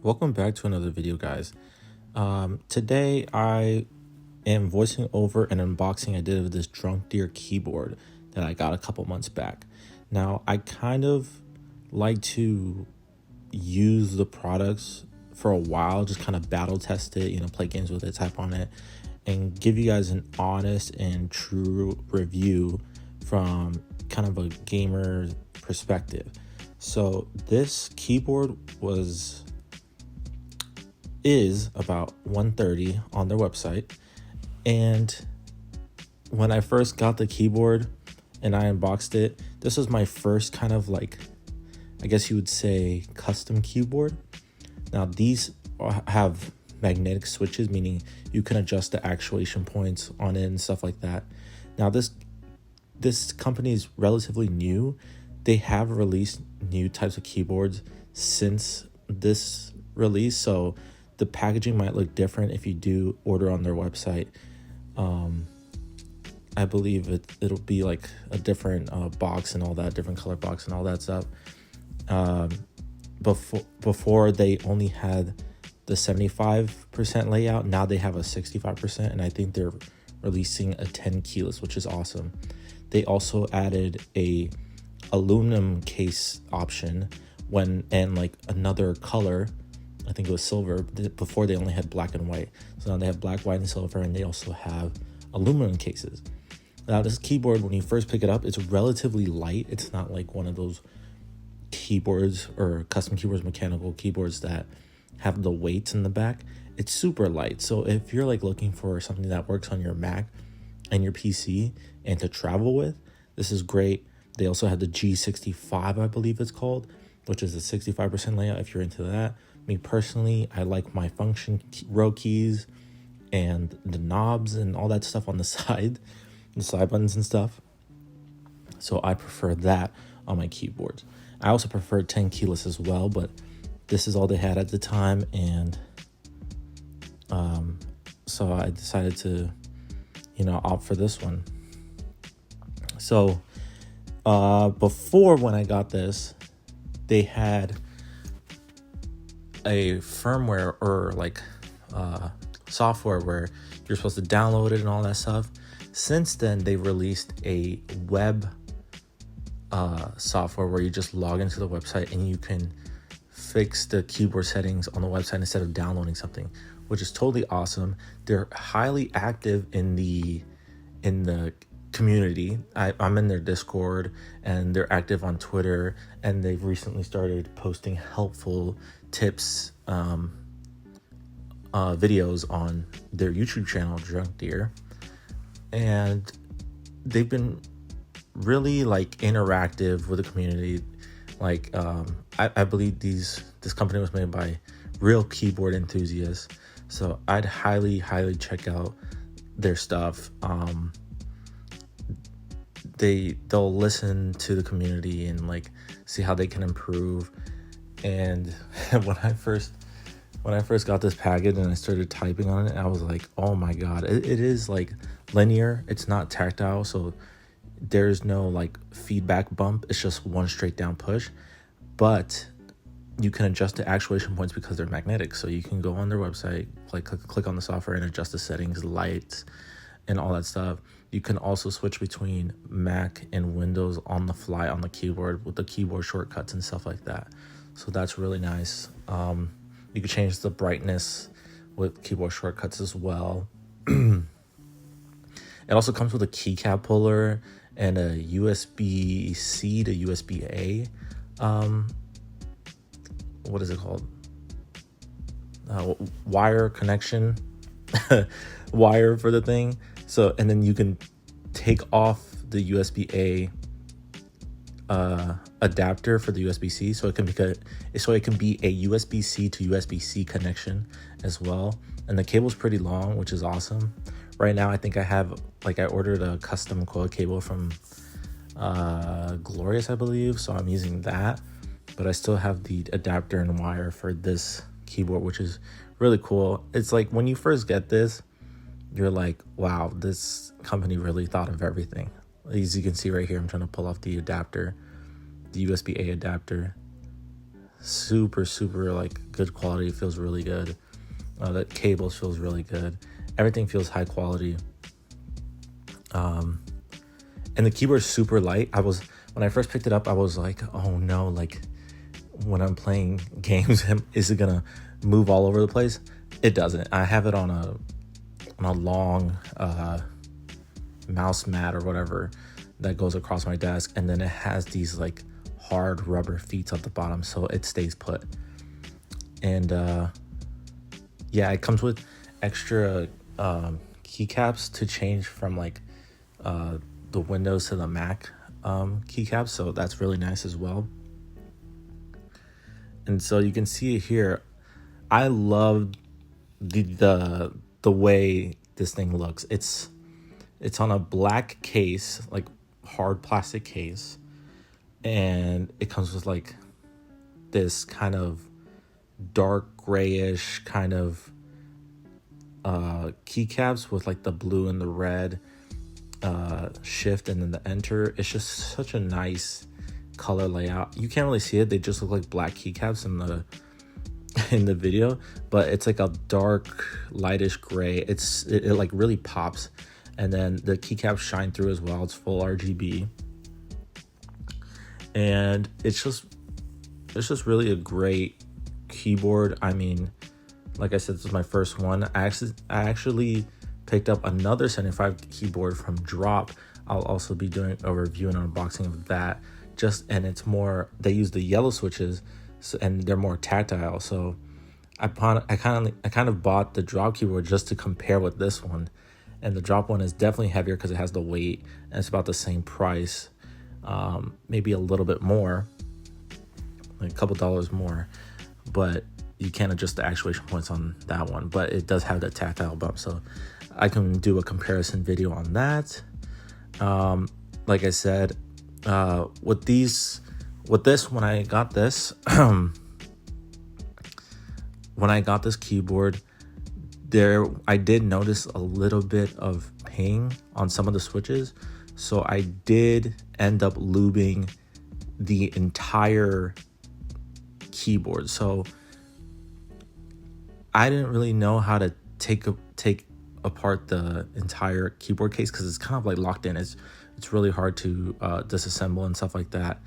Welcome back to another video, guys. Today I am voicing over an unboxing I did of this DrunkDeer keyboard that I got a couple months back. Now, I kind of like to use the products for a while, just kind of battle test it, play games with it, type on it, and give you guys an honest and true review from kind of a gamer perspective. So this keyboard is about $130 on their website, and when I first got the keyboard and I unboxed it, this was my first kind of like, I guess you would say, custom keyboard. Now these have magnetic switches, meaning you can adjust the actuation points on it and stuff like that. Now this company is relatively new. They have released new types of keyboards since this release, so the packaging might look different if you do order on their website. I believe it'll be like a different box and all that, different color box and all that stuff. Before they only had the 75% layout. Now they have a 65%, and I think they're releasing a 10 keyless, which is awesome. They also added a aluminum case option and like another color. I think it was silver. Before they only had black and white. So now they have black, white, and silver, and they also have aluminum cases. Now this keyboard, when you first pick it up, it's relatively light. It's not like one of those keyboards or custom keyboards, mechanical keyboards that have the weights in the back. It's super light. So if you're like looking for something that works on your Mac and your PC and to travel with, this is great. They also have the G65, I believe it's called, which is a 65% layout if you're into that. Me personally, I like my function row keys and the knobs and all that stuff on the side, the side buttons and stuff. So I prefer that on my keyboards. I also prefer 10 keyless as well, but this is all they had at the time, and so I decided to, opt for this one. So before, when I got this, they had a firmware or like software where you're supposed to download it and all that stuff. Since then, they released a web software where you just log into the website and you can fix the keyboard settings on the website instead of downloading something, which is totally awesome. They're highly active in the community. I'm in their Discord, and they're active on Twitter, and they've recently started posting helpful tips videos on their YouTube channel, DrunkDeer, and they've been really like interactive with the community. Like I believe this company was made by real keyboard enthusiasts, so I'd highly check out their stuff. They'll listen to the community and like see how they can improve. And when I first got this package and I started typing on it, I was like, oh my god, it is like linear. It's not tactile, so there's no like feedback bump. It's just one straight down push, but you can adjust the actuation points because they're magnetic. So you can go on their website, like click on the software and adjust the settings, lights, and all that stuff. You can also switch between Mac and Windows on the fly on the keyboard with the keyboard shortcuts and stuff like that. So that's really nice. You can change the brightness with keyboard shortcuts as well. It also comes with a keycap puller and a USB-C to USB-A. What is it called? Wire connection wire for the thing. So, and then you can take off the USB-A adapter for the USB-C, so it can be a USB-C to USB-C connection as well. And the cable's pretty long, which is awesome. Right now, I think I ordered a custom coil cable from Glorious, I believe, so I'm using that. But I still have the adapter and wire for this keyboard, which is really cool. It's like when you first get this, you're like, wow, this company really thought of everything. As you can see right here, I'm trying to pull off the adapter, the USB-A adapter. super like good quality. It feels really good. The cables feels really good. Everything feels high quality. And the keyboard's super light. When I first picked it up, I was like, oh no, like when I'm playing games, is it gonna move all over the place? It doesn't. I have it on a long mouse mat or whatever that goes across my desk, and then it has these like hard rubber feet at the bottom, so it stays put. And yeah, it comes with extra keycaps to change from like the Windows to the Mac keycaps, so that's really nice as well. And so you can see it here. I love the way this thing looks. It's on a black case, like hard plastic case, and it comes with like this kind of dark grayish kind of keycaps with like the blue and the red shift and then the enter. It's just such a nice color layout. You can't really see it, they just look like black keycaps in the video, but it's like a dark lightish gray. It like really pops, and then the keycaps shine through as well. It's full RGB, and it's just really a great keyboard. I mean, like I said, this is my first one. I actually picked up another 75 keyboard from Drop. I'll also be doing a review and unboxing of that. And it's more, they use the yellow switches, and they're more tactile. So I kind of bought the Drop keyboard just to compare with this one. And the Drop one is definitely heavier because it has the weight, and it's about the same price, maybe a little bit more, like a couple dollars more, but you can't adjust the actuation points on that one. But it does have the tactile bump, so I can do a comparison video on that. Like I said, with this, when I got this, keyboard, I did notice a little bit of ping on some of the switches, so I did end up lubing the entire keyboard. So I didn't really know how to take apart the entire keyboard case because it's kind of like locked in. It's really hard to disassemble and stuff like that.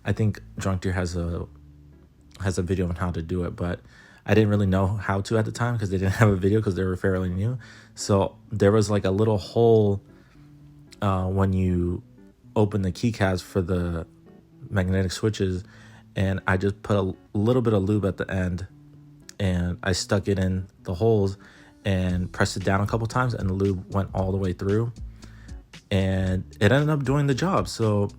I think DrunkDeer has a video on how to do it, but I didn't really know how to at the time because they didn't have a video because they were fairly new. So there was like a little hole when you open the keycaps for the magnetic switches, and I just put a little bit of lube at the end, and I stuck it in the holes and pressed it down a couple times, and the lube went all the way through, and it ended up doing the job. So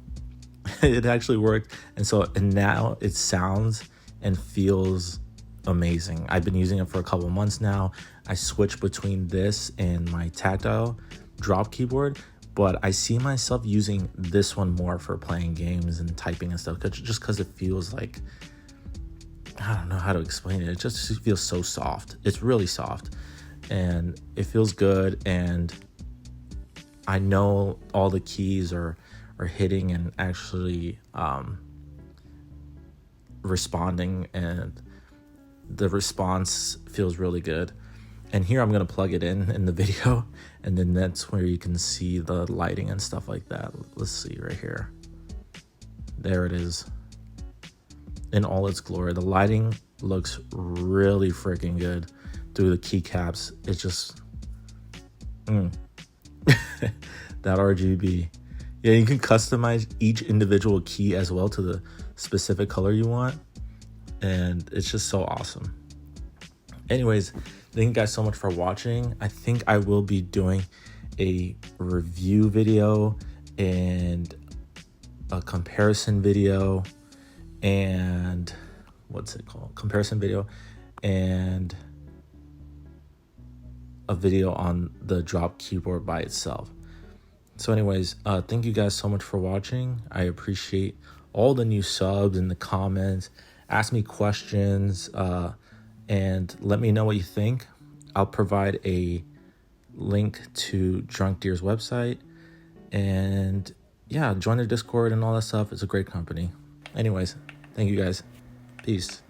it actually worked, and now it sounds and feels amazing. I've been using it for a couple months now. I switch between this and my tactile Drop keyboard, but I see myself using this one more for playing games and typing and stuff, just because it feels like, I don't know how to explain it. It just feels so soft. It's really soft, and it feels good, and I know all the keys are hitting and actually responding, and the response feels really good. And here I'm going to plug it in the video, and then that's where you can see the lighting and stuff like that. Let's see right here. There it is in all its glory. The lighting looks really freaking good through the keycaps. It's just that RGB. Yeah, you can customize each individual key as well to the specific color you want, and it's just so awesome. Anyways, thank you guys so much for watching. I think I will be doing a review video and a comparison video, and comparison video and a video on the Drop keyboard by itself. So anyways, thank you guys so much for watching. I appreciate all the new subs and the comments. Ask me questions, and let me know what you think. I'll provide a link to DrunkDeer's website, and yeah, join their Discord and all that stuff. It's a great company. Anyways, thank you guys. Peace.